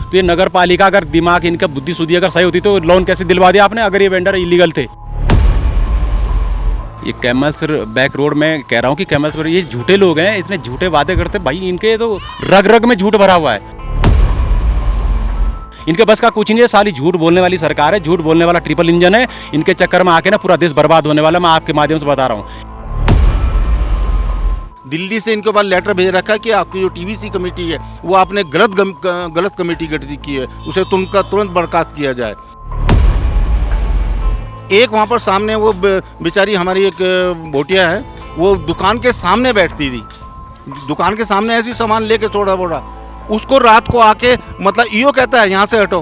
तो ये नगर पालिका अगर दिमाग इनका बुद्धि शुद्धि अगर सही होती तो लोन कैसे दिलवा दिया आपने अगर ये वेंडर इलीगल थे। ये कैमल्स बैक रोड में कह रहा हूँ कि कैमल्स पर ये झूठे लोग हैं, इतने झूठे वादे करते भाई, इनके तो रग रग में झूठ भरा हुआ है। इनके बस का कुछ नहीं है, साली झूठ बोलने वाली सरकार है, झूठ बोलने वाला ट्रिपल इंजन है। इनके चक्कर में आके ना पूरा देश बर्बाद होने वाला, मैं आपके माध्यम से बता रहा हूँ। दिल्ली से इनके पास लेटर भेज रखा है कि आपकी जो टीबीसी कमेटी है वो आपने गलत कमेटी गठित की है, उसे तुरंत बर्खास्त किया जाए। एक वहाँ पर सामने वो बेचारी हमारी एक भोटिया है, वो दुकान के सामने बैठती थी, दुकान के सामने ऐसी सामान लेके थोड़ा बोड़ा, उसको रात को आके मतलब ईओ कहता है यहाँ से हटो।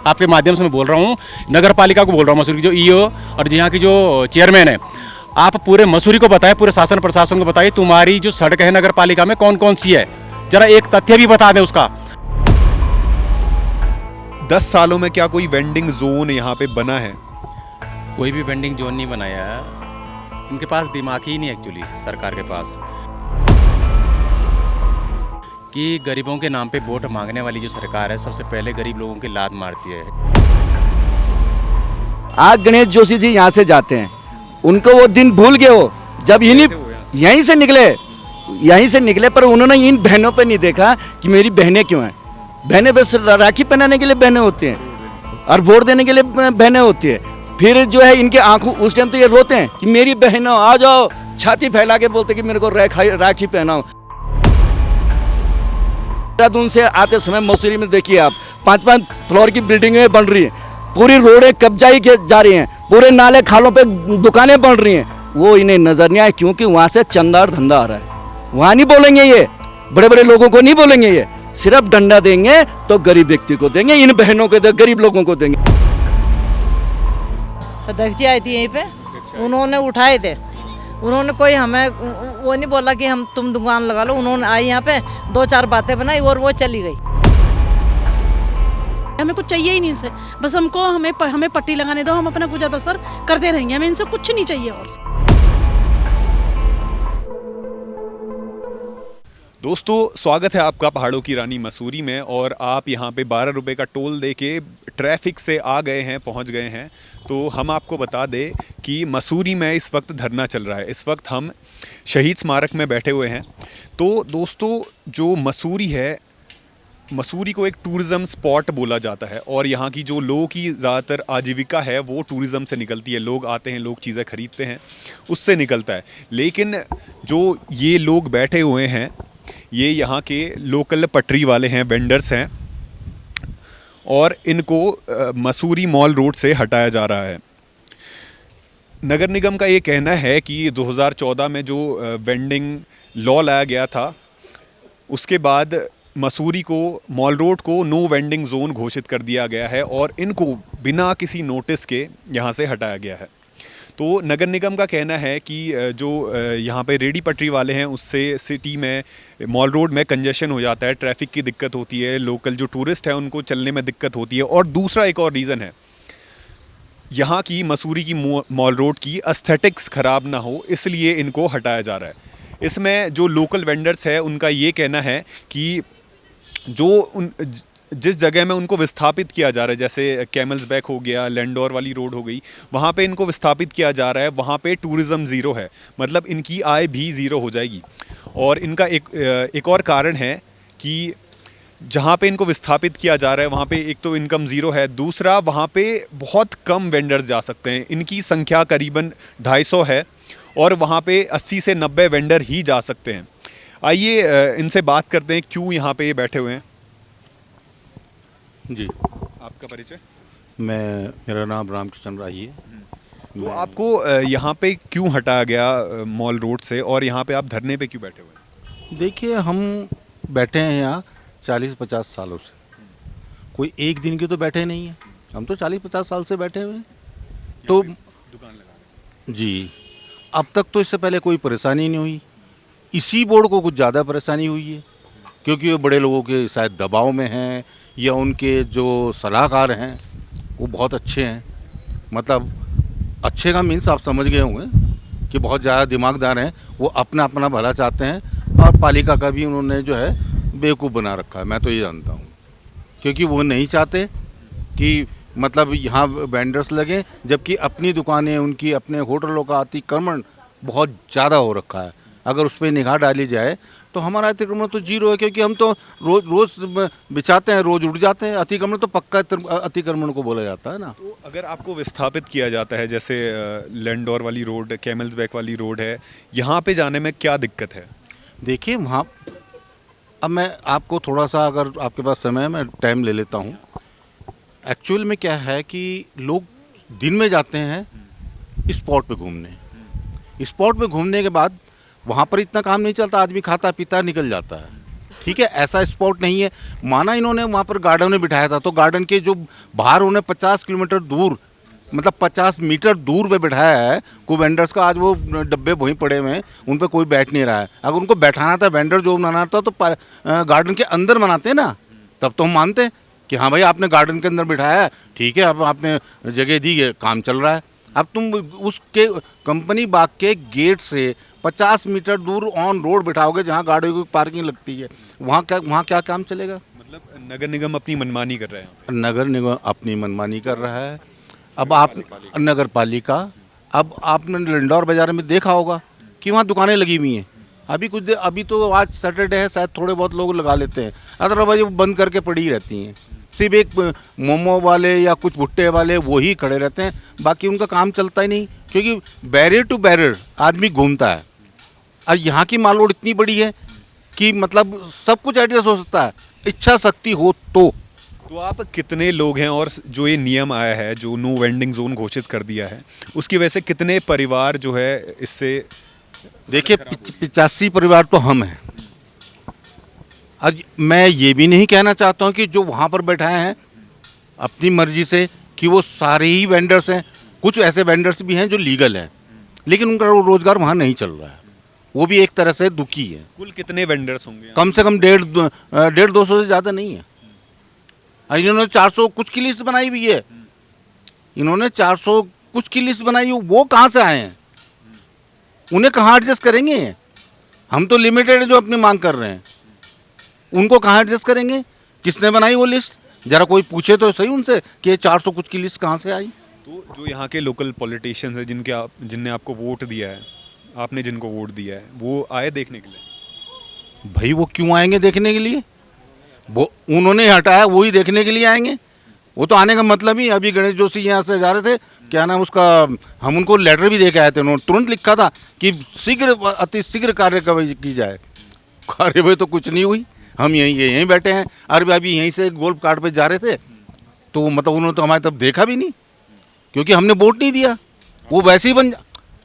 आपके माध्यम से मैं बोल रहा हूँ, नगर पालिका को बोल रहा हूँ, मसूरी की जो ईओ और यहाँ की जो चेयरमैन है, आप पूरे मसूरी को बताएं, पूरे शासन प्रशासन को बताइए तुम्हारी जो सड़क है नगर पालिका में कौन कौन सी है, जरा एक तथ्य भी बता दें उसका। 10 सालों में क्या कोई वेंडिंग जोन यहाँ पे बना है? कोई भी वेंडिंग जोन नहीं बनाया है, इनके पास दिमाग ही नहीं एक्चुअली सरकार के पास, कि गरीबों के नाम पे वोट मांगने वाली जो सरकार है सबसे पहले गरीब लोगों की लात मारती है। आज गणेश जोशी जी यहाँ से जाते हैं, उनको वो दिन भूल गए हो जब यहीं से निकले, पर उन्होंने इन बहनों पे नहीं देखा कि मेरी बहनें क्यों हैं। बहनें बस राखी पहनाने के लिए बहनें होती हैं और वोट देने के लिए बहनें होती है। फिर जो है इनके आंखों उस टाइम तो ये रोते हैं कि मेरी बहनों आ जाओ, छाती फैला के बोलते कि मेरे को राखी पहनाओ। देहरादून से आते समय मसूरी में देखिए आप 5-5 फ्लोर की बिल्डिंगें बन रही हैं, पूरी रोडें कब्जाई जा रही हैं, पूरे नाले खालों पे दुकानें बन रही हैं। वो इन्हें नजर नहीं आए क्योंकि वहाँ से चंदा और धंधा आ रहा है। वहाँ नहीं बोलेंगे, ये बड़े बड़े लोगों को नहीं बोलेंगे, ये सिर्फ डंडा देंगे तो गरीब व्यक्ति को देंगे, इन बहनों को गरीब लोगों को देंगे। अध्यक्ष जी आई थी यहीं पे, उन्होंने उठाए थे, उन्होंने कोई हमें वो नहीं बोला कि तुम दुकान लगा लो। उन्होंने आई यहाँ पे 2-4 बातें बनाई और वो चली गई। हमें कुछ चाहिए ही नहीं इनसे, बस हमें पट्टी लगाने दो, हम अपना गुजर बसर करते रहेंगे, हमें इनसे कुछ नहीं चाहिए। और दोस्तों स्वागत है आपका पहाड़ों की रानी मसूरी में, और आप यहाँ पे 12 रुपये का टोल दे के ट्रैफिक से आ गए हैं, पहुँच गए हैं। तो हम आपको बता दें कि मसूरी में इस वक्त धरना चल रहा है। इस वक्त हम शहीद स्मारक में बैठे हुए हैं। तो दोस्तों जो मसूरी है, मसूरी को एक टूरिज़म स्पॉट बोला जाता है, और यहाँ की जो लोगों की ज़्यादातर आजीविका है वो टूरिज़म से निकलती है। लोग आते हैं, लोग चीज़ें खरीदते हैं, उससे निकलता है। लेकिन जो ये लोग बैठे हुए हैं, ये यहाँ के लोकल पटरी वाले हैं, वेंडर्स हैं, और इनको मसूरी मॉल रोड से हटाया जा रहा है। नगर निगम का ये कहना है कि 2014 में जो वेंडिंग लॉ लाया गया था, उसके बाद मसूरी को मॉल रोड को नो वेंडिंग जोन घोषित कर दिया गया है और इनको बिना किसी नोटिस के यहाँ से हटाया गया है। तो नगर निगम का कहना है कि जो यहाँ पे रेडी पटरी वाले हैं उससे सिटी में मॉल रोड में कंजेशन हो जाता है, ट्रैफिक की दिक्कत होती है, लोकल जो टूरिस्ट है उनको चलने में दिक्कत होती है। और दूसरा एक और रीज़न है, यहाँ की मसूरी की मॉल रोड की एस्थेटिक्स ख़राब ना हो, इसलिए इनको हटाया जा रहा है। इसमें जो लोकल वेंडर्स है उनका ये कहना है कि जिस जगह में उनको विस्थापित किया जा रहा है, जैसे कैमल्स बैक हो गया, लैंडोर वाली रोड हो गई, वहाँ पे इनको विस्थापित किया जा रहा है, वहाँ पे टूरिज़्म ज़ीरो है, मतलब इनकी आय भी ज़ीरो हो जाएगी। और इनका एक और कारण है कि जहाँ पे इनको विस्थापित किया जा रहा है वहाँ पे एक तो इनकम ज़ीरो है, दूसरा वहाँ पे बहुत कम वेंडर्स जा सकते हैं। इनकी संख्या करीबन 250 है और वहाँ पे 80 से 90 वेंडर ही जा सकते हैं। आइए इनसे बात करते हैं क्यों यहाँ पे ये बैठे हुए हैं। जी, आपका परिचय? मेरा नाम रामकृष्ण राही है। तो आपको यहाँ पे क्यों हटाया गया मॉल रोड से, और यहाँ पे आप धरने पे क्यों बैठे हुए हैं? देखिए, हम बैठे हैं यहाँ 40-50 सालों से, कोई एक दिन के तो बैठे नहीं हैं, हम तो 40-50 साल से बैठे हुए हैं। तो दुकान लगा जी, अब तक तो इससे पहले कोई परेशानी नहीं हुई। इसी बोर्ड को कुछ ज़्यादा परेशानी हुई है क्योंकि वो बड़े लोगों के शायद दबाव में हैं, या उनके जो सलाहकार हैं वो बहुत अच्छे हैं। मतलब अच्छे का मीन्स आप समझ गए होंगे कि बहुत ज़्यादा दिमागदार हैं, वो अपना अपना भला चाहते हैं। और पालिका का भी उन्होंने जो है बेवकूफ़ बना रखा है, मैं तो ये जानता हूँ। क्योंकि वो नहीं चाहते कि मतलब यहाँ वेंडर्स लगें, जबकि अपनी दुकानें, उनकी अपने होटलों का अतिक्रमण बहुत ज़्यादा हो रखा है। अगर उस पर निगाह डाली जाए तो हमारा अतिक्रमण तो जीरो है, क्योंकि हम तो रोज़ बिछाते हैं, रोज़ उड़ जाते हैं। अतिक्रमण तो पक्का अतिक्रमण को बोला जाता है ना। तो अगर आपको विस्थापित किया जाता है, जैसे लैंडोर वाली रोड, कैमल्स बैक वाली रोड है, यहाँ पे जाने में क्या दिक्कत है? देखिए वहाँ, अब मैं आपको थोड़ा सा, अगर आपके पास समय है, मैं टाइम ले लेता हूँ। एक्चुअल में क्या है कि लोग दिन में जाते हैं स्पॉट पे घूमने। स्पॉट पे घूमने के बाद वहाँ पर इतना काम नहीं चलता, आदमी खाता पीता निकल जाता है। ठीक है, ऐसा स्पॉट नहीं है। माना इन्होंने वहाँ पर गार्डन में बिठाया था, तो गार्डन के जो बाहर उन्हें 50 किलोमीटर दूर, मतलब 50 मीटर दूर पे बिठाया है कोई वेंडर्स का। आज वो डब्बे वहीं पड़े हुए हैं, उन पे कोई बैठ नहीं रहा है। अगर उनको बैठाना था, वेंडर जो बनाना था, तो गार्डन के अंदर बनाते ना, तब तो हम मानते हैं कि हाँ भाई आपने गार्डन के अंदर बिठाया है, ठीक है, अब आपने जगह दी है, काम चल रहा है। अब तुम उसके कंपनी बाग के गेट से 50 मीटर दूर ऑन रोड बिठाओगे, जहाँ गाड़ियों की पार्किंग लगती है, वहाँ क्या काम चलेगा? मतलब नगर निगम अपनी मनमानी कर रहे हैं। नगर निगम अपनी मनमानी कर रहा है। अब आप नगर पालिका, अब आपने लंडौर बाजार में देखा होगा कि वहाँ दुकानें लगी हुई हैं। अभी तो आज सैटरडे है, शायद थोड़े बहुत लोग लगा लेते हैं, अदरवाइज वो बंद करके पड़ी रहती हैं। सिर्फ एक मोमो वाले या कुछ भुट्टे वाले वो ही खड़े रहते हैं, बाकी उनका काम चलता ही नहीं, क्योंकि बैरियर टू बैरियर आदमी घूमता है। और यहाँ की माल रोड इतनी बड़ी है कि मतलब सब कुछ एडजस्ट हो सकता है, इच्छा शक्ति हो तो। तो आप कितने लोग हैं, और जो ये नियम आया है, जो नो वेंडिंग जोन घोषित कर दिया है, उसकी वजह से कितने परिवार जो है इससे? देखिए 85 परिवार तो हम हैं। आज मैं ये भी नहीं कहना चाहता हूँ कि जो वहाँ पर बैठाए हैं अपनी मर्जी से कि वो सारे ही वेंडर्स हैं। कुछ ऐसे वेंडर्स भी हैं जो लीगल हैं, लेकिन उनका रोजगार वहाँ नहीं चल रहा है, वो भी एक तरह से दुखी है। कुल कितने वेंडर्स होंगे? कम से कम 150-200 से ज़्यादा नहीं है। इन्होंने 400 कुछ की लिस्ट बनाई हुई है, इन्होंने 400 कुछ की लिस्ट बनाई है। वो कहाँ से आए हैं? उन्हें कहाँ एडजस्ट करेंगे? हम तो लिमिटेड जो अपनी मांग कर रहे हैं, उनको कहाँ एडजस्ट करेंगे? किसने बनाई वो लिस्ट? जरा कोई पूछे तो सही उनसे कि ये 400 कुछ की लिस्ट कहाँ से आई। तो जो यहाँ के लोकल पॉलिटिशियंस हैं, जिनने आपको वोट दिया है, आपने जिनको वोट दिया है, वो आए देखने के लिए? भाई वो क्यों आएंगे देखने के लिए? वो उन्होंने हटाया, वही देखने के लिए आएंगे। वो तो आने का मतलब ही, अभी गणेश जोशी यहाँ से जा रहे थे, क्या नाम उसका, हम उनको लेटर भी दे के आए थे, उन्होंने तुरंत लिखा था कि अति शीघ्र कार्यवाही की जाए। कार्यवाही तो कुछ नहीं हुई, हम यहीं बैठे हैं। और अभी यहीं से गोल्फ कार्ड पे जा रहे थे, तो मतलब उन्होंने तो हमारे तब देखा भी नहीं, क्योंकि हमने वोट नहीं दिया। वो वैसे ही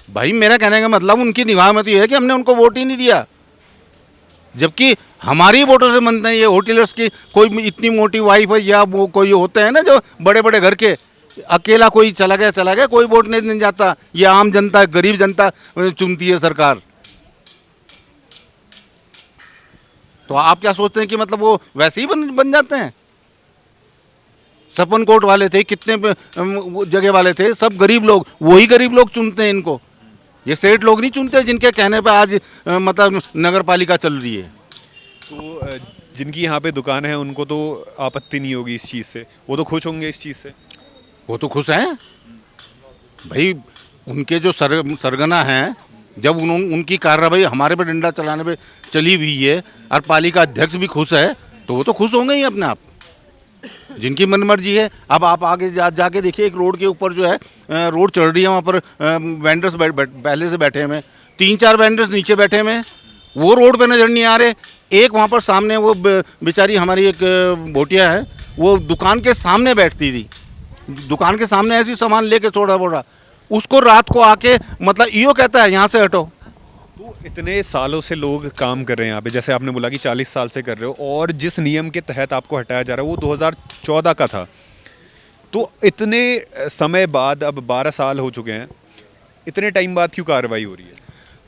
भाई मेरा कहने का मतलब उनकी निगाह में तो ये है कि हमने उनको वोट ही नहीं दिया, जबकि हमारी वोटों से बनते हैं ये होटलर्स की। कोई इतनी मोटी वाइफ है, या वो कोई होते हैं ना जो बड़े बड़े घर के, अकेला कोई चला गया, कोई वोट नहीं जाता। ये आम जनता, गरीब जनता चुनती है सरकार। तो आप क्या सोचते हैं कि मतलब वो वैसे ही बन जाते हैं? सपन कोट वाले थे, कितने जगह वाले थे, सब गरीब लोग, वही गरीब लोग चुनते हैं इनको। ये सेठ लोग नहीं चुनते जिनके कहने पे आज मतलब नगर पालिका चल रही है। तो जिनकी यहाँ पे दुकान है उनको तो आपत्ति नहीं होगी इस चीज़ से, वो तो खुश होंगे इस चीज़ से। वो तो खुश हैं भाई, उनके जो सरगना हैं, जब उनकी कार्रवाई हमारे पे डंडा चलाने पे चली हुई है और पालिका अध्यक्ष भी खुश है, तो वो तो खुश होंगे ही अपने आप, जिनकी मनमर्जी है। अब आप आगे जाके देखिए, एक रोड के ऊपर जो है रोड चढ़ रही है, वहाँ पर वेंडर्स पहले से बैठे हुए, 3-4 वेंडर्स नीचे बैठे हुए, वो रोड पे नजर नहीं आ रहे। एक वहाँ पर सामने वो बेचारी हमारी एक भोटिया है, वो दुकान के सामने बैठती थी, दुकान के सामने ऐसी सामान लेके छोड़ा बोड़ा, उसको रात को आके मतलब ईओ कहता है यहाँ से हटो। तो इतने सालों से लोग काम कर रहे हैं यहाँ पे, जैसे आपने बोला कि 40 साल से कर रहे हो, और जिस नियम के तहत आपको हटाया जा रहा है वो 2014 का था। तो इतने समय बाद, अब 12 साल हो चुके हैं, इतने टाइम बाद क्यों कार्रवाई हो रही है?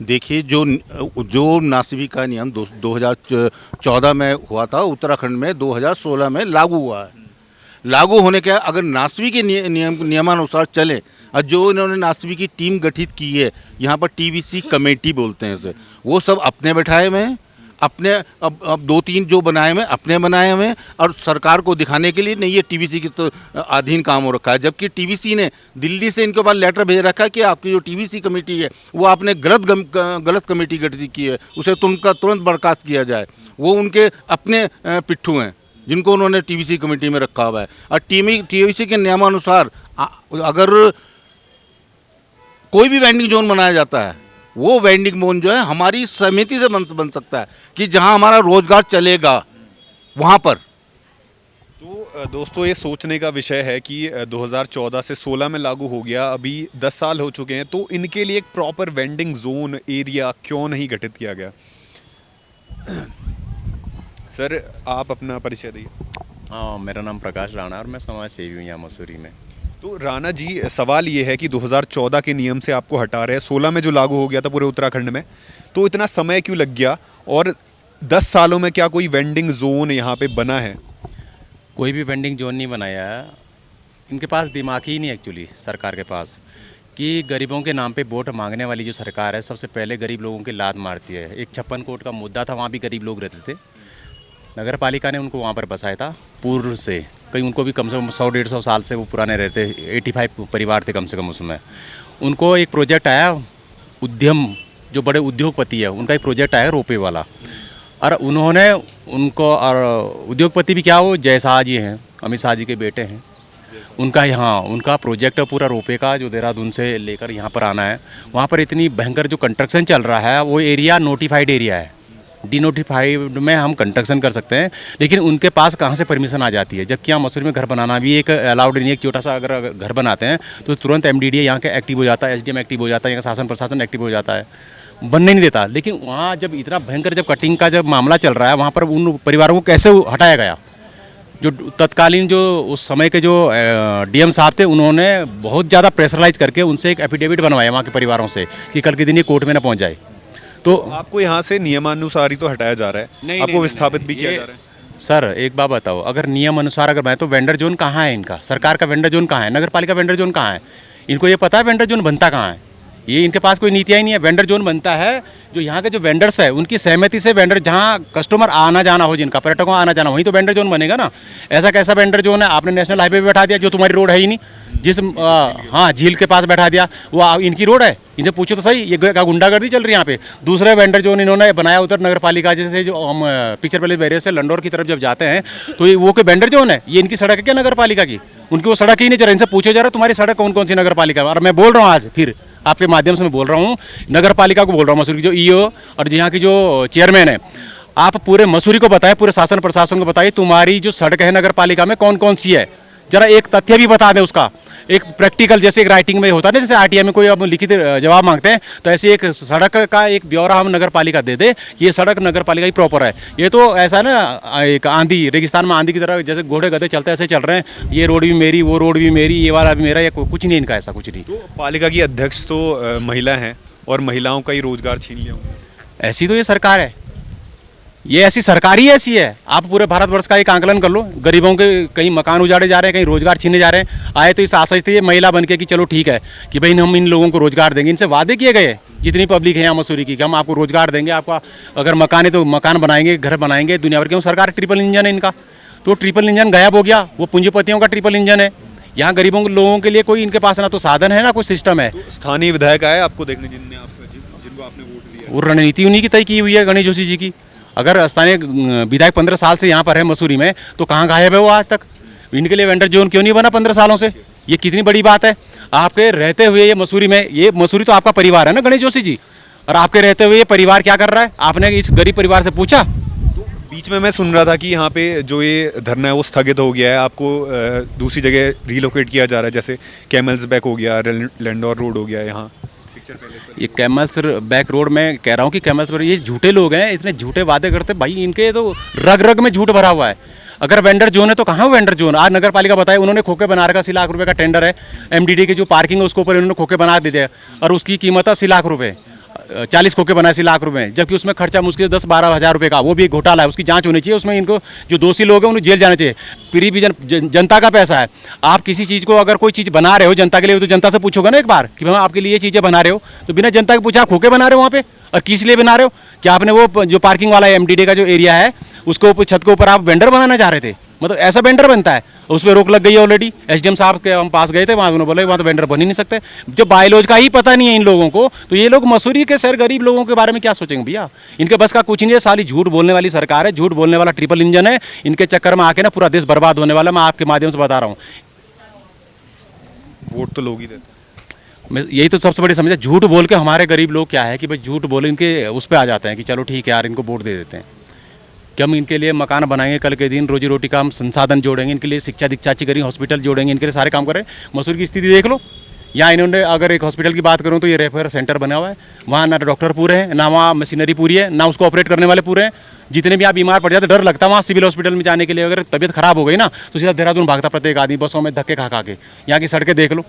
देखिए जो नासवी का नियम 2014 में हुआ था, उत्तराखंड में 2016 में लागू हुआ है। लागू होने के अगर नासवी के नियमानुसार चले, और जो इन्होंने नासवी की टीम गठित की है, यहाँ पर टीबीसी कमेटी बोलते हैं इसे, वो सब अपने बैठाए हुए हैं। अपने अब 2-3 जो बनाए हुए अपने बनाए हुए हैं, और सरकार को दिखाने के लिए नहीं, ये टीवीसी की तो अधीन काम हो रखा है। जबकि टीवीसी ने दिल्ली से इनके पास लेटर भेज रखा है कि आपकी जो टीवीसी कमेटी है वो आपने गलत कमेटी गठित की है, उसे तुरंत बर्खास्त किया जाए। वो उनके अपने पिट्ठू हैं जिनको उन्होंने टीवीसी कमेटी में रखा हुआ है। और टीवीसी के नियमानुसार अगर कोई भी वेंडिंग जोन बनाया जाता है, वो वेंडिंग जोन जो है हमारी समिति से बन सकता है कि जहां हमारा रोजगार चलेगा वहां पर। तो दोस्तों, ये सोचने का विषय है कि 2014 से 16 में लागू हो गया, अभी 10 साल हो चुके हैं, तो इनके लिए एक प्रॉपर वेंडिंग जोन एरिया क्यों नहीं गठित किया गया? सर, आप अपना परिचय दिए। हाँ, मेरा नाम प्रकाश राणा और मैं समाज सेवी हूँ यहाँ मसूरी में। तो राणा जी, सवाल ये है कि 2014 के नियम से आपको हटा रहे हैं, 16 में जो लागू हो गया था पूरे उत्तराखंड में, तो इतना समय क्यों लग गया? और 10 सालों में क्या कोई वेंडिंग जोन यहाँ पे बना है? कोई भी वेंडिंग जोन नहीं बनाया है। इनके पास दिमाग ही नहीं एक्चुअली सरकार के पास, कि गरीबों के नाम पे वोट मांगने वाली जो सरकार है सबसे पहले गरीब लोगों की लात मारती है। एक 56 कोट का मुद्दा था, वहाँ भी गरीब लोग रहते थे। नगर पालिका ने उनको वहाँ पर बसाया था पूर्व से, कहीं उनको भी कम से कम 100-150 साल से वो पुराने रहते, 85 परिवार थे कम से कम उसमें। उनको एक प्रोजेक्ट आया, उद्यम जो बड़े उद्योगपति है उनका एक प्रोजेक्ट आया रोपे वाला, और उन्होंने उनको, और उद्योगपति भी क्या, वो जय शाह जी हैं, अमित शाह जी के बेटे हैं, उनका यहाँ उनका प्रोजेक्ट पूरा रोपे का जो देहरादून से लेकर यहाँ पर आना है। वहाँ पर इतनी भयंकर जो कंस्ट्रक्शन चल रहा है, वो एरिया नोटिफाइड एरिया है, डिनोटिफाइड में हम कंस्ट्रक्शन कर सकते हैं, लेकिन उनके पास कहाँ से परमिशन आ जाती है? जबकि यहाँ मसूरी में घर बनाना भी एक अलाउड नहीं है। एक छोटा सा अगर घर बनाते हैं तो तुरंत MDDA यहाँ के एक्टिव हो जाता है, SDM एक्टिव हो जाता है, यहाँ का शासन प्रशासन एक्टिव हो जाता है, बनने नहीं देता। लेकिन वहाँ जब इतना भयंकर जब कटिंग का जब मामला चल रहा है, वहाँ पर उन परिवारों को कैसे हटाया गया? जो तत्कालीन जो उस समय के जो DM साहब थे, उन्होंने बहुत ज़्यादा प्रेशराइज करके उनसे एक एफिडेविट बनवाया वहाँ के परिवारों से कि कल के दिन ये कोर्ट में ना पहुँच जाए। तो आपको यहाँ से नियमानुसार ही तो हटाया जा रहा है, नहीं, आपको नहीं, विस्थापित भी किया ये- जा रहा है। सर एक बात बताओ, अगर नियम अनुसार अगर मैं तो वेंडर जोन कहाँ है इनका? सरकार का वेंडर जोन कहाँ है? नगर पालिका वेंडर जोन कहाँ है? इनको ये पता है वेंडर जोन बनता कहाँ है? ये इनके पास कोई नीतियाँ ही नहीं है। वेंडर जोन बनता है जो यहाँ के जो वेंडर्स है उनकी सहमति से वेंडर, जहाँ कस्टमर आना जाना हो, जिनका पर्यटकों आना जाना, वहीं तो वेंडर जोन बनेगा ना। ऐसा कैसा वेंडर जोन है? आपने नेशनल हाईवे पे बैठा दिया जो तुम्हारी रोड है ही नहीं, जिस हाँ झील के पास बैठा दिया, वो इनकी रोड है। इनसे पूछो तो सही, ये क्या गुंडागर्दी चल रही है यहाँ पे? दूसरे वेंडर जोन इन्होंने बनाया उधर नगर पालिका, जैसे जो हम पिक्चर पैलेस बैरियर से लंडौर की तरफ जब जाते हैं तो ये वो के वेंडर जोन है? ये इनकी सड़क है क्या नगर पालिका की? उनकी वो सड़क ही नहीं चल रही। इनसे पूछो जरा तुम्हारी सड़क कौन कौन सी नगर पालिका? और मैं बोल रहा हूँ आज फिर आपके माध्यम से मैं बोल रहा हूँ, नगर पालिका को बोल रहा हूँ, मसूरी की जो EO और यहाँ की जो चेयरमैन है, आप पूरे मसूरी को बताएं, पूरे शासन प्रशासन को बताइए तुम्हारी जो सड़क है नगर पालिका में कौन कौन सी है। जरा एक तथ्य भी बता दें उसका, एक प्रैक्टिकल, जैसे एक राइटिंग में होता है ना, जैसे RTI में कोई अब लिखित जवाब मांगते हैं, तो ऐसे एक सड़क का एक ब्यौरा हम नगर पालिका दे दे कि ये सड़क नगर पालिका ही प्रॉपर है। ये तो ऐसा है ना, एक आंधी, रेगिस्तान में आंधी की तरह जैसे घोड़े गधे चलते हैं ऐसे चल रहे हैं, ये रोड भी मेरी, वो रोड भी मेरी, ये वाला भी मेरा, ये कुछ नहीं इनका, ऐसा कुछ नहीं। तो पालिका की अध्यक्ष तो महिला हैं और महिलाओं का ही रोजगार छीन लिया उन्होंने। ऐसी तो ये सरकार है, ये ऐसी सरकार ही ऐसी है। आप पूरे भारतवर्ष का एक आंकलन कर लो, गरीबों के कहीं मकान उजाड़े जा रहे हैं, कहीं रोजगार छीने जा रहे हैं। आए तो इस आशा से ये महिला बन के कि चलो ठीक है कि भाई हम इन लोगों को रोजगार देंगे। इनसे वादे किए गए जितनी पब्लिक है यहाँ मसूरी की कि हम आपको रोजगार देंगे, आपका अगर मकान है तो मकान बनाएंगे, घर बनाएंगे, दुनिया भर। क्यों? सरकार ट्रिपल इंजन है इनका, तो ट्रिपल इंजन गायब हो गया। वो पूंजीपतियों का ट्रिपल इंजन है। यहाँ गरीबों लोगों के लिए कोई इनके पास ना तो साधन है ना कोई सिस्टम है। तो स्थानीय विधायक आए आपको देखने जिनको आपने वोट दिया? वो रणनीति उन्हीं की तय की हुई है, गणेश जोशी जी की। अगर स्थानीय विधायक 15 साल से यहाँ पर है मसूरी में, तो कहाँ गायब है वो आज तक? इनके लिए वेंडर जोन क्यों नहीं बना 15 सालों से? ये कितनी बड़ी बात है। आपके रहते हुए ये मसूरी में, ये मसूरी तो आपका परिवार है ना गणेश जोशी जी, और आपके रहते हुए ये परिवार क्या कर रहा है? आपने इस गरीब परिवार से पूछा? बीच में मैं सुन रहा था कि यहाँ पे जो ये धरना है वो स्थगित हो गया है, आपको दूसरी जगह रिलोकेट किया जा रहा है, जैसे कैमल्स बैक हो गया, लैंडौर रोड हो गया यहाँ पिक्चर पैलेस। ये कैमल्स बैक रोड में कह रहा हूँ कि कैमल्स पर ये झूठे लोग हैं, इतने झूठे वादे करते भाई, इनके तो रग रग में झूठ भरा हुआ है। अगर वेंडर जोन है तो कहाँ वेंडर जोन? आज नगर पालिका बताए उन्होंने खोखे बना रखा, 80 लाख रुपए का टेंडर है, MDD की जो पार्किंग है उसके ऊपर इन्होंने खोखे बना दे दिया और उसकी कीमत है 80 लाख रुपए। 40 खोखे बनाए 80 लाख रुपए में, जबकि उसमें खर्चा मुश्किल 10-12 हज़ार रुपये का, वो भी एक घोटाला है, उसकी जांच होनी चाहिए, उसमें इनको जो दोषी लोग हैं उन्हें जेल जाना चाहिए। फिर भी जनता का पैसा है, आप किसी चीज़ को अगर कोई चीज़ बना रहे हो जनता के लिए तो जनता से पूछोगे ना एक बार कि भाई आपके लिए ये चीज़ें बना रहे हो, तो बिना जनता के पूछे आप खोखे बना रहे हो वहाँ पे, और किस लिए बना रहे हो? क्या आपने वो जो पार्किंग वाला MDD का जो एरिया है उसको ऊपर छत के ऊपर आप वेंडर बनाना चाह रहे थे? मतलब ऐसा वेंडर बनता है, उस पर रोक लग गई है ऑलरेडी। SDM साहब के हम पास गए थे, वहाँ उन्होंने बोला वहाँ तो वेंडर बन ही नहीं सकते। जब बायोलॉज का ही पता नहीं है इन लोगों को, तो ये लोग मसूरी के सर गरीब लोगों के बारे में क्या सोचेंगे भैया? इनके बस का कुछ नहीं है, साली झूठ बोलने वाली सरकार है, झूठ बोलने वाला ट्रिपल इंजन है। इनके चक्कर में आके ना पूरा देश बर्बाद होने वाला, मैं आपके माध्यम से बता रहा हूँ। वोट तो लोग ही देते मैं यही तो सबसे बड़ी समस्या, झूठ बोल के हमारे गरीब लोग क्या है कि भाई झूठ बोले इनके उस पर आ जाते हैं कि चलो ठीक है यार इनको वोट दे देते हैं कि हम इनके लिए मकान बनाएंगे, कल के दिन रोजी रोटी का हम संसाधन जोड़ेंगे, इनके लिए शिक्षा दीक्षा अच्छी करेंगे, हॉस्पिटल जोड़ेंगे, इनके लिए सारे काम करें। मसूरी की स्थिति देख लो, यहाँ इन्होंने अगर एक हॉस्पिटल की बात करूँ तो ये रेफर सेंटर बना हुआ है, वहाँ ना डॉक्टर पूरे हैं, ना वहाँ मशीनरी पूरी है, ना उसको ऑपरेट करने वाले पूरे हैं। जितने भी आप बीमार पड़ जाते डर लगता है वहाँ सिविल हॉस्पिटल में जाने के लिए। अगर तबीयत खराब हो गई ना तो सीधा देहरादून भागता प्रत्येक आदमी, बसों में धक्के खा के। यहाँ की सड़कें देख लो,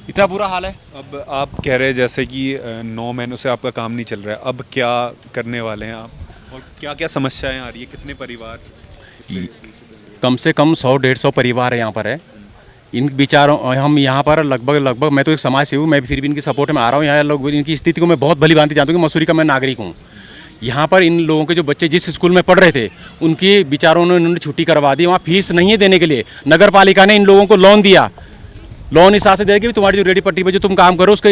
इतना बुरा हाल है। अब आप कह रहे हैं जैसे कि 9 महीनों से आपका काम नहीं चल रहा है, अब क्या करने वाले हैं आप और क्या क्या समस्याएं आ रही है? कितने परिवार कम से कम 100-150 परिवार है यहाँ पर है। इन विचारों हम यहाँ पर लगभग मैं तो एक समाज से हूँ, मैं फिर भी इनकी सपोर्ट में आ रहा हूँ। यहाँ लोग इनकी स्थिति को मैं बहुत भली भांति जानता हूँ कि मसूरी का मैं नागरिक हूँ। यहाँ पर इन लोगों के जो बच्चे जिस स्कूल में पढ़ रहे थे उनकी विचारों ने इन्होंने छुट्टी करवा दी। वहाँ फीस नहीं है देने के लिए, नगर पालिका ने इन लोगों को लोन दिया। लोन इस हिसाब से देगी तुम्हारी जो रेडी पट्टी पे जो तुम काम करो उसके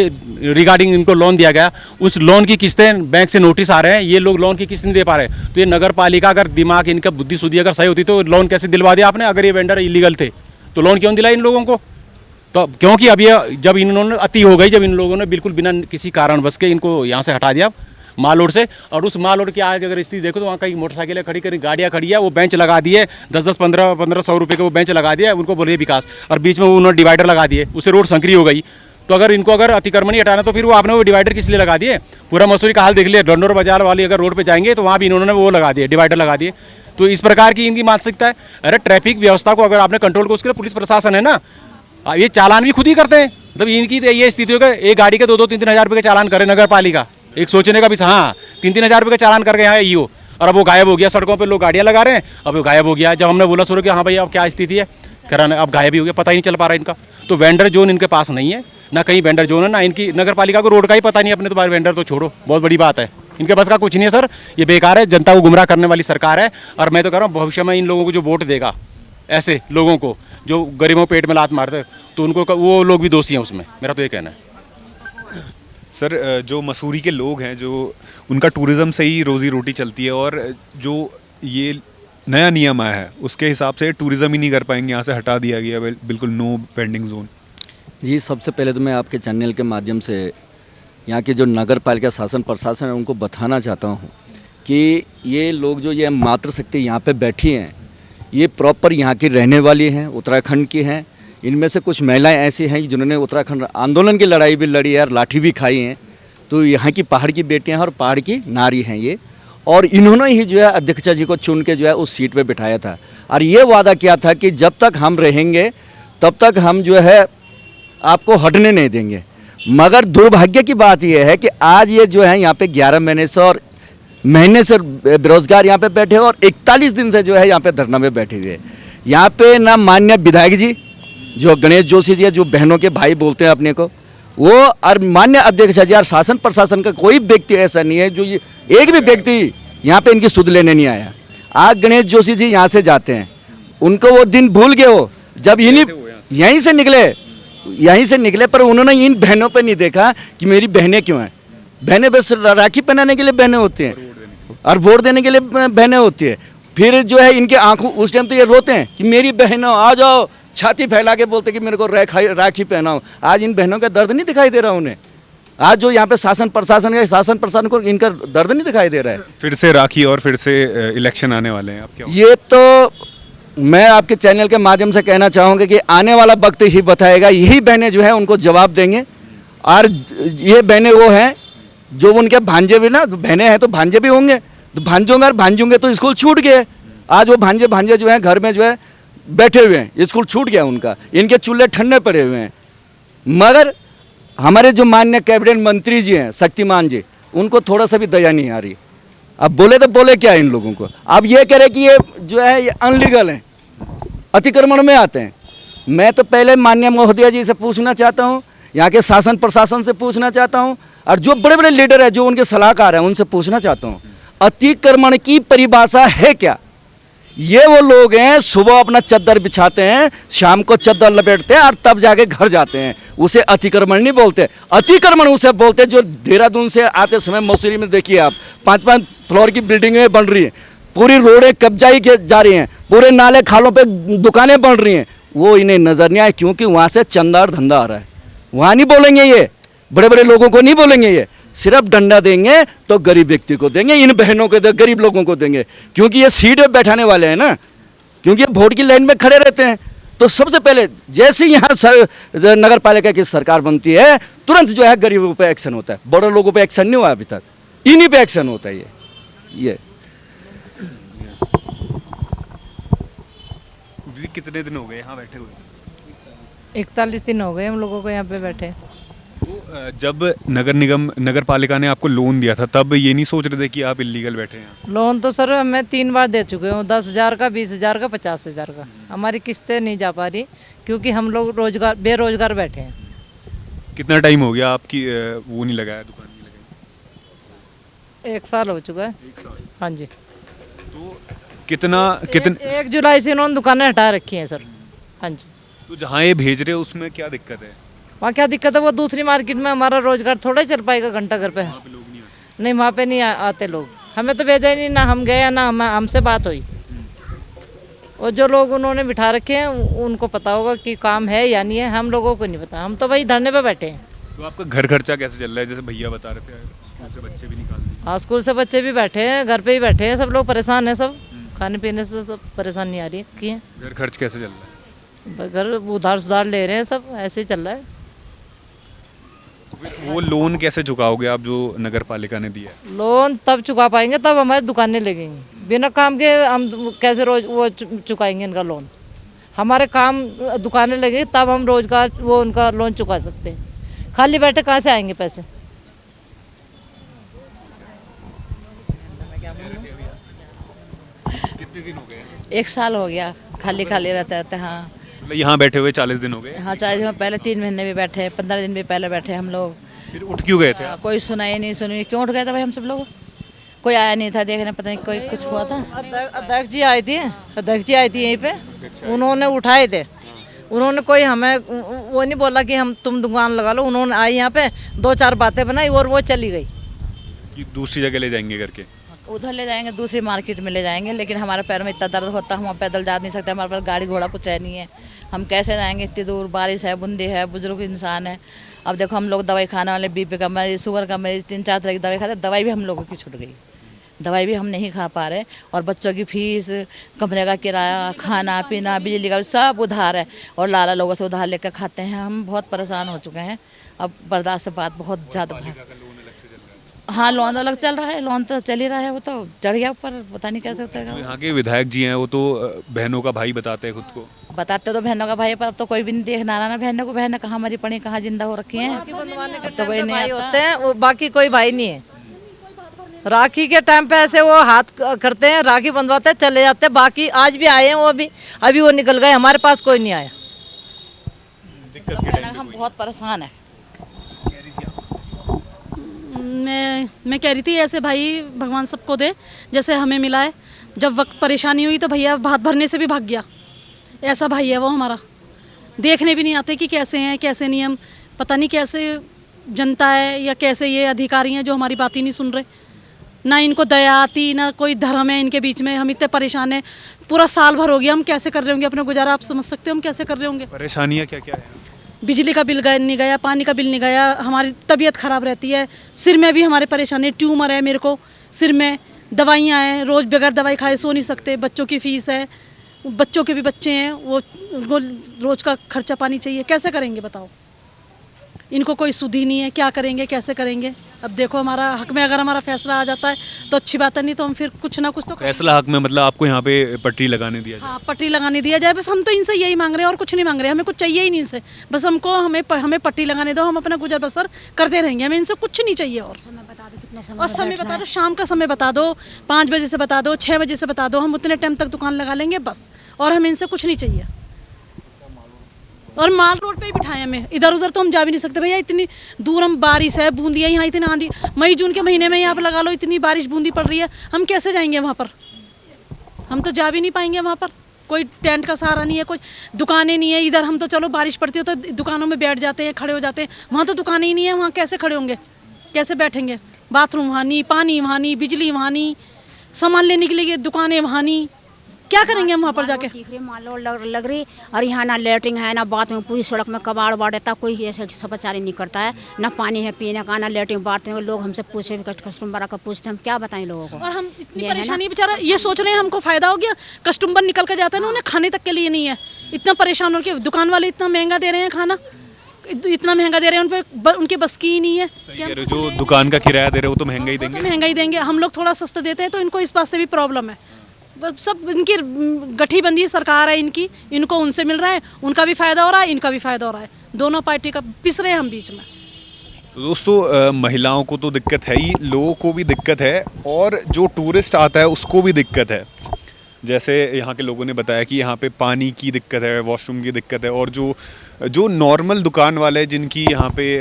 रिगार्डिंग इनको लोन दिया गया। उस लोन की किस्तें बैंक से नोटिस आ रहे हैं, ये लोग लोन की किस्त नहीं दे पा रहे। तो ये नगर पालिका अगर दिमाग इनका बुद्धि शुद्धि अगर सही होती तो लोन कैसे दिलवा दिया आपने? अगर ये वेंडर इलीगल थे तो लोन क्यों दिला इन लोगों को? तो क्योंकि अब ये जब इन्होंने अति हो गई, जब इन लोगों ने बिल्कुल बिना किसी कारणवश के इनको यहाँ से हटा दिया माल रोड से, और उस माल रोड के आगे अगर स्थिति देखो तो वहाँ कई मोटरसाइकिलें खड़ी करी, गाड़ियाँ खड़ी है, वो बेंच लगा दिए 10-10, 1500 रुपये के वो बेंच लगा दिया, उनको बोलिए विकास, और बीच में उन्होंने डिवाइडर लगा दिए, उससे रोड संकरी हो गई। तो अगर इनको अगर अतिक्रमण नहीं हटाना तो फिर वो आपने वो डिवाइडर किस लिए लगा दिए? पूरा मसूरी का हाल देख लिया, डंडोर बाजार वाली अगर रोड पर जाएंगे तो वहाँ भी इन्होंने वो लगा दिए, डिवाइडर लगा दिए। तो इस प्रकार की इनकी मानसिकता है। अरे ट्रैफिक व्यवस्था को अगर आपने कंट्रोल को, उसके लिए पुलिस प्रशासन है ना, ये चालान भी खुद ही करते हैं। मतलब इनकी ये स्थिति हो गई, एक गाड़ी के 2-2, 3-3 हज़ार रुपये के चालान करे नगर पालिका। एक सोचने का भी, हाँ 3-3 हज़ार रुपये का चालान करके यहाँ ईओ, और अब वो गायब हो गया। सड़कों पे लोग गाड़ियाँ लगा रहे हैं, अब वो गायब हो गया। जब हमने बोला शुरू किया हाँ भैया अब क्या स्थिति है, कराना अब गायब ही हो गया, पता ही नहीं चल पा रहा इनका। तो वेंडर जोन इनके पास नहीं है, ना कहीं वेंडर जोन है, ना इनकी नगर पालिका को रोड का ही पता नहीं अपने। तो बार वेंडर तो छोड़ो, बहुत बड़ी बात है, इनके पास का कुछ नहीं है सर। ये बेकार है, जनता को गुमराह करने वाली सरकार है। और मैं तो कह रहा हूँ भविष्य में इन लोगों को जो वोट देगा, ऐसे लोगों को जो गरीबों पेट में लात मारते, तो उनको वो लोग भी दोषी हैं उसमें, मेरा तो ये कहना है। सर जो मसूरी के लोग हैं, जो उनका टूरिज़्म से ही रोज़ी रोटी चलती है, और जो ये नया नियम आया है उसके हिसाब से टूरिज़्म ही नहीं कर पाएंगे, यहाँ से हटा दिया गया बिल्कुल नो वेंडिंग जोन। जी, सबसे पहले तो मैं आपके चैनल के माध्यम से यहाँ के जो नगर पालिका शासन प्रशासन है उनको बताना चाहता हूँ कि ये लोग जो ये मातृशक्ति यहाँ पे बैठी हैं, ये प्रॉपर यहाँ की रहने वाली हैं, उत्तराखंड की हैं। इनमें से कुछ महिलाएं ऐसी हैं जिन्होंने उत्तराखंड आंदोलन की लड़ाई भी लड़ी है और लाठी भी खाई हैं। तो यहाँ की पहाड़ की बेटियाँ हैं और पहाड़ की नारी हैं ये, और इन्होंने ही जो है अध्यक्षा जी को चुन के जो है उस सीट पे बिठाया था, और ये वादा किया था कि जब तक हम रहेंगे तब तक हम जो है आपको हटने नहीं देंगे। मगर दुर्भाग्य की बात यह है कि आज ये जो है यहाँ पे 11 महीने से बेरोजगार यहाँ पे बैठे और 41 दिन से जो है यहाँ पे धरना में बैठे हुए। यहाँ पे ना माननीय विधायक जी जो गणेश जोशी जी है, जो बहनों के भाई बोलते हैं अपने को, वो और माननीय अध्यक्ष जी और शासन प्रशासन का कोई व्यक्ति ऐसा नहीं है जो ये एक भी व्यक्ति यहाँ पे इनकी सुध लेने नहीं आया। आज गणेश जोशी जी यहाँ से जाते हैं, उनको वो दिन भूल गए हो जब यहीं से निकले, पर उन्होंने इन बहनों पे नहीं देखा कि मेरी बहनें क्यों हैं। बहनें बस राखी पहनाने के लिए बहनें होती हैं और वोट देने के लिए बहनें होती है। फिर जो है इनके आंखों उस टाइम तो ये रोते हैं कि मेरी बहनों आ जाओ, छाती फैला के बोलते कि मेरे को राखी पहनाओ। आज इन बहनों का दर्द नहीं दिखाई दे रहा उन्हें। आज जो यहाँ पे शासन प्रशासन को इनका दर्द नहीं दिखाई दे रहा है। फिर से राखी और फिर से इलेक्शन आने वाले हैं, आप क्या? ये तो मैं आपके चैनल के माध्यम से कहना चाहूँगा कि आने वाला वक्त ही बताएगा। यही बहनें जो हैं उनको जवाब देंगे, और ये बहनें वो हैं जो उनके भांजे भी ना, बहनें हैं तो भांजे भी होंगे, तो भांजोंगे तो स्कूल छूट गए। आज वो भांजे जो हैं घर में जो है बैठे हुए हैं, स्कूल छूट गया उनका, इनके चूल्हे ठंडे पड़े हुए हैं। मगर हमारे जो माननीय कैबिनेट मंत्री जी हैं शक्तिमान जी, उनको थोड़ा सा भी दया नहीं आ रही। अब बोले तो बोले क्या इन लोगों को। अब ये कह रहे कि ये जो है ये अनलीगल है, अतिक्रमण में आते हैं। मैं तो पहले माननीय महोदया जी से पूछना चाहता हूँ, यहाँ के शासन प्रशासन से पूछना चाहता हूँ, और जो बड़े बड़े लीडर हैं जो उनके सलाहकार हैं उनसे पूछना चाहता हूँ, अतिक्रमण की परिभाषा है क्या। ये वो लोग हैं सुबह अपना चद्दर बिछाते हैं, शाम को चद्दर लपेटते हैं और तब जाके घर जाते हैं, उसे अतिक्रमण नहीं बोलते। अतिक्रमण उसे बोलते हैं जो देहरादून से आते समय मसूरी में देखिए आप 5-5 फ्लोर की बिल्डिंगें बन रही हैं, पूरी रोडें कब्जाई जा रही हैं, पूरे नाले खालों पे दुकानें बन रही हैं, वो इन्हें नजर नहीं आए क्योंकि वहाँ से चंदा और धंधा आ रहा है। वहाँ नहीं बोलेंगे, ये बड़े बड़े लोगों को नहीं बोलेंगे, ये सिर्फ डंडा देंगे तो गरीब व्यक्ति को देंगे, इन बहनों को गरीब लोगों को देंगे, क्योंकि ये सीट पे बैठाने वाले हैं ना, क्योंकि ये वोट की लाइन में खड़े रहते हैं। तो सबसे पहले जैसे यहाँ नगर पालिका की सरकार बनती है तुरंत जो है गरीबों पे एक्शन होता है, बड़े लोगों पे एक्शन नहीं हुआ अभी तक, इन्हीं पे एक्शन होता है। ये दीदी कितने दिन हो गए यहाँ बैठे हुए? 41 दिन हो गए हम लोगों को यहाँ पे बैठे। तो जब नगर पालिका ने आपको लोन दिया था तब ये नहीं सोच रहे थे कि आप इलीगल बैठे हैं? लोन तो सर मैं 3 बार दे चुके हूँ, 10,000 का, 20,000 का, 50,000 का। हमारी किस्तें नहीं जा पा रही क्योंकि हम लोग बेरोजगार बैठे हैं। कितना टाइम हो गया आपकी वो नहीं लगाया, दुकान नहीं लगाई? 1 साल हो चुका है। 1 साल। हाँ जी। तो कितना 1 जुलाई से इन्होंने दुकानें हटा रखी हैं सर। हाँ जी। तो जहाँ ये भेज रहे हैं उसमें क्या दिक्कत है? वहाँ क्या दिक्कत है, वो दूसरी मार्केट में हमारा रोजगार थोड़ा ही चल पाएगा घंटा घर पे। नहीं, वहाँ पे नहीं आते लोग, हमें तो भेजा ही नहीं, ना हम गए ना हमसे बात हुई। और जो लोग उन्होंने बिठा रखे हैं उनको पता होगा कि काम है या नहीं है, हम लोगों को नहीं पता, हम तो भाई धरने पे बैठे हैं। तो आपका घर खर्चा कैसे चल रहा है? जैसे भैया बता रहे थे स्कूल से बच्चे भी निकाल दिए। हाँ, स्कूल से बच्चे भी बैठे हैं, घर पे ही बैठे हैं, सब लोग परेशान हैं, सब खाने पीने से सब परेशान नहीं आ रही है। घर खर्च कैसे चल रहा है? घर उधार सुधार ले रहे हैं, सब ऐसे ही चल रहा है। वो लोन कैसे चुकाओगे आप जो नगर पालिका ने दिया है? लोन तब चुका पाएंगे तब हमारी दुकानें लगेंगी, बिना काम के हम कैसे रोज वो चुकाएंगे इनका लोन। हमारे काम दुकानें लगेंगी तब हम रोजगार वो उनका लोन चुका सकते हैं, खाली बैठे कहाँ से आएंगे पैसे। कितने दिन हो गए? 1 साल हो गया, खाली खाली रहते। हाँ, मतलब यहाँ बैठे हुए 40 दिन हो गए? हाँ, 40 दिन पहले 3 महीने भी बैठे, 15 दिन भी पहले बैठे हम लोग। फिर उठ क्यों गए थे आप? कोई सुनाई नहीं, सुनी। क्यों उठ गए थे भाई हम सब लोग? कोई आया नहीं था देखने, पता नहीं कोई कुछ हुआ था। अध्यक्ष जी आई थी, यहीं पे, उन्होंने उठाए थे। उन्होंने कोई हमें वो नहीं बोला कि हम तुम दुकान लगा लो, उन्होंने आई यहाँ पे 2-4 बातें बनाई और वो चली गई। कि दूसरी जगह ले जाएंगे करके? उधर ले जाएंगे, दूसरी मार्केट में ले जाएंगे, लेकिन हमारे पैर में इतना दर्द होता है, हम पैदल जा नहीं सकते, हमारे पास गाड़ी घोड़ा कुछ है नहीं है, हम कैसे जाएंगे इतनी दूर? बारिश है, बूंदी है, बुजुर्ग इंसान है। अब देखो हम लोग दवाई खाने वाले, बीपी का मरीज, शुगर का मरीज, 3-4 तरह की दवाई खाते, दवाई भी हम लोगों की छूट गई, दवाई भी हम नहीं खा पा रहे। और बच्चों की फीस, कमरे का किराया, खाना पीना, बिजली का सब उधार है, और लाला लोगों से उधार लेकर खाते हैं। हम बहुत परेशान हो चुके हैं, अब बर्दाश्त से बात बहुत ज़्यादा है। हाँ, लोन अलग चल रहा है, लोन तो चल ही रहा है, वो तो चढ़ गया ऊपर, पता नहीं कैसे होता जो है। यहाँ के विधायक जी हैं वो तो बहनों का भाई बताते हैं खुद को। बताते तो बहनों का भाई, पर अब तो कोई भी नहीं देखना रहा ना बहनों को। बहनें कहाँ मरी पड़ी, कहाँ जिंदा हो रखी हैं, अब तो कोई नहीं भाई आता। होते हैं वो, बाकी कोई भाई नहीं है। राखी के टाइम पे ऐसे वो हाथ करते हैं, राखी बंधवाते हैं, चले जाते हैं। बाकी आज भी आए हैं वो भी, अभी वो निकल गए, हमारे पास कोई नहीं आया। हम बहुत परेशान है। मैं कह रही थी ऐसे भाई भगवान सबको दे जैसे हमें मिला है। जब वक्त परेशानी हुई तो भैया भात भरने से भी भाग गया, ऐसा भाई है वो हमारा। देखने भी नहीं आते कि कैसे हैं कैसे नहीं, हम पता नहीं कैसे जनता है या कैसे ये अधिकारी हैं जो हमारी बात ही नहीं सुन रहे। ना इनको दया आती, ना कोई धर्म है इनके बीच में। हम इतने परेशान हैं, पूरा साल भर हो गया, हम कैसे कर रहे होंगे अपना गुजारा? आप समझ सकते हो हम कैसे कर रहे होंगे? परेशानियाँ क्या क्या है? बिजली का बिल नहीं गया, पानी का बिल नहीं गया, हमारी तबीयत ख़राब रहती है, सिर में भी हमारे परेशानी, ट्यूमर है मेरे को सिर में, दवाइयाँ हैं, रोज़ बगैर दवाई खाए सो नहीं सकते, बच्चों की फ़ीस है, बच्चों के भी बच्चे हैं, वो उनको रोज़ का खर्चा पानी चाहिए, कैसे करेंगे बताओ? इनको कोई सुध ही नहीं है, क्या करेंगे कैसे करेंगे। अब देखो हमारा हक में अगर हमारा फैसला आ जाता है तो अच्छी बात है, नहीं तो हम फिर कुछ ना कुछ तो फैसला हक में मतलब आपको यहाँ पे पटरी लगाने दिया जाए? हाँ, पट्टी लगाने दिया जाए बस। हम तो इनसे यही मांग रहे हैं और कुछ नहीं मांग रहे हैं, हमें कुछ चाहिए ही नहीं इनसे। बस हमें पट्टी लगाने दो, हम अपना गुजर बसर करते रहेंगे, हमें इनसे कुछ नहीं चाहिए। और समय बता दो कितने समय और समय बता दो, शाम का समय बता दो, 5 बजे से बता दो, 6 बजे से बता दो, हम उतने टाइम तक दुकान लगा लेंगे बस। और हमें इनसे कुछ नहीं चाहिए। और माल रोड पे ही बिठाए हमें, इधर उधर तो हम जा भी नहीं सकते भैया। इतनी दूर हम, बारिश है, बूंदी है, यहाँ इतनी आंधी, मई जून के महीने में यहाँ पर लगा लो इतनी बारिश बूंदी पड़ रही है, हम कैसे जाएंगे वहाँ पर? हम तो जा भी नहीं पाएंगे वहाँ पर। कोई टेंट का सहारा नहीं है, कोई दुकानें नहीं है। इधर हम तो चलो बारिश पड़ती है तो दुकानों में बैठ जाते हैं, खड़े हो जाते हैं, वहाँ तो दुकानें ही नहीं है, वहाँ कैसे खड़े होंगे, कैसे बैठेंगे? बाथरूम वहाँ नहीं, पानी वहाँ नहीं, बिजली वहाँ नहीं, सामान लेने के लिए दुकानें वहाँ नहीं, क्या करेंगे हम वहाँ पर जाके? माल लग रही और यहाँ ना लेटरिंग है ना बाथरूम, पूरी सड़क में कबाड़ बाड़ता, कोई ऐसे समाचार नहीं करता है, ना पानी है पीने का, ना लेटरिंग बांटते हैं लोग। हमसे पूछे कस्टमर आकर पूछते हैं, हम क्या बताएं लोगों को? और हम इतनी परेशानी, बेचारा ये सोच रहे हैं हमको फायदा हो गया, कस्टमर निकल कर जाता है ना, उन्हें खाने तक के लिए नहीं है। इतना परेशान हो के दुकान वाले इतना महंगा दे रहे हैं खाना, इतना महंगा दे रहे हैं, उन पर उनके बस की ही नहीं है। जो दुकान का किराया दे रहे हो तो महंगा ही देंगे? महंगा ही देंगे। हम लोग थोड़ा सस्ता देते हैं तो इनको इस बात से भी प्रॉब्लम है। सब इनकी गठबंधी सरकार है इनकी, इनको उनसे मिल रहा है, उनका भी फायदा हो रहा है, इनका भी फायदा हो रहा है, दोनों पार्टी का पिस रहे हैं हम बीच में। तो दोस्तों महिलाओं को तो दिक्कत है ही, लोगों को भी दिक्कत है, और जो टूरिस्ट आता है उसको भी दिक्कत है। जैसे यहाँ के लोगों ने बताया कि यहाँ पे पानी की दिक्कत है, वॉशरूम की दिक्कत है, और जो नॉर्मल दुकान वाले हैं जिनकी यहाँ पे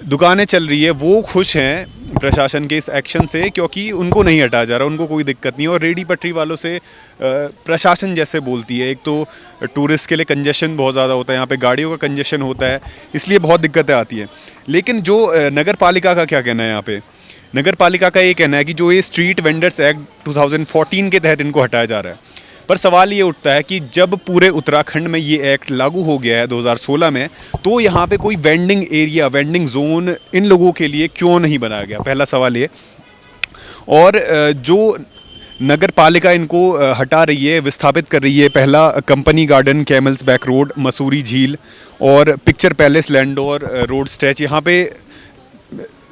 दुकानें चल रही है वो खुश हैं प्रशासन के इस एक्शन से, क्योंकि उनको नहीं हटाया जा रहा, उनको कोई दिक्कत नहीं है। और रेडी पटरी वालों से प्रशासन जैसे बोलती है, एक तो टूरिस्ट के लिए कंजेशन बहुत ज़्यादा होता है, यहाँ पे गाड़ियों का कंजेशन होता है, इसलिए बहुत दिक्कतें आती हैं। लेकिन जो नगर पालिका का क्या कहना है, यहाँ पे नगर पालिका का ये कहना है कि जो ये स्ट्रीट वेंडर्स एक्ट 2014 के तहत इनको हटाया जा रहा है, पर सवाल ये उठता है कि जब पूरे उत्तराखंड में ये एक्ट लागू हो गया है 2016 में, तो यहाँ पे कोई वेंडिंग एरिया, वेंडिंग जोन इन लोगों के लिए क्यों नहीं बनाया गया? पहला सवाल ये। और जो नगर पालिका इनको हटा रही है, विस्थापित कर रही है, पहला Company Garden, Camel's Back Road, Mussoorie झील और Picture Palace Landour Road stretch, यहाँ पे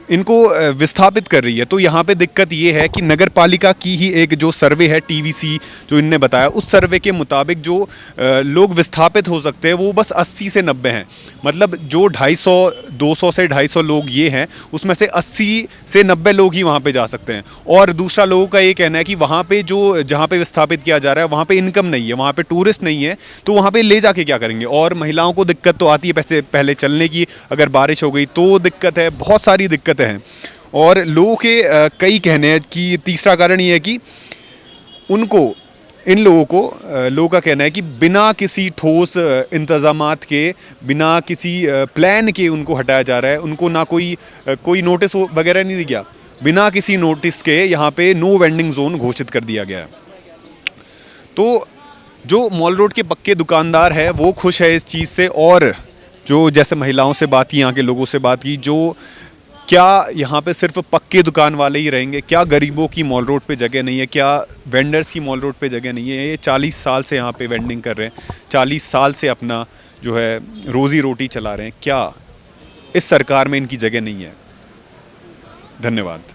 इनको विस्थापित कर रही है। तो यहाँ पे दिक्कत ये है कि नगर पालिका की ही एक जो सर्वे है, टीवीसी जो इनने बताया, उस सर्वे के मुताबिक जो लोग विस्थापित हो सकते हैं वो बस 80 से 90 हैं। मतलब जो 200 से 250 लोग ये हैं, उसमें से 80 से 90 लोग ही वहाँ पे जा सकते हैं। और दूसरा लोगों का ये कहना है कि वहाँ पे जहाँ पे विस्थापित किया जा रहा है वहाँ पे इनकम नहीं है, वहाँ पे टूरिस्ट नहीं है, तो वहाँ पे ले जाके क्या करेंगे? और महिलाओं को दिक्कत तो आती है पहले चलने की, अगर बारिश हो गई तो दिक्कत है, बहुत सारी दिक्कतें हैं। और लोगों के कई कहने हैं कि तीसरा कारण ये है कि लोगों का कहना है कि बिना किसी ठोस इंतज़ामात के, बिना किसी प्लान के उनको हटाया जा रहा है। उनको ना कोई नोटिस वगैरह नहीं दिया, बिना किसी नोटिस के यहाँ पे नो वेंडिंग जोन घोषित कर दिया गया है। तो जो मॉल रोड के पक्के दुकानदार है वो खुश है इस चीज़ से। और जो जैसे महिलाओं से बात की, यहाँ के लोगों से बात की, जो क्या यहाँ पे सिर्फ पक्के दुकान वाले ही रहेंगे? क्या गरीबों की मॉल रोड पे जगह नहीं है? क्या वेंडर्स की मॉल रोड पे जगह नहीं है? ये 40 साल से यहाँ पे वेंडिंग कर रहे हैं, 40 साल से अपना जो है रोज़ी रोटी चला रहे हैं, क्या इस सरकार में इनकी जगह नहीं है? धन्यवाद।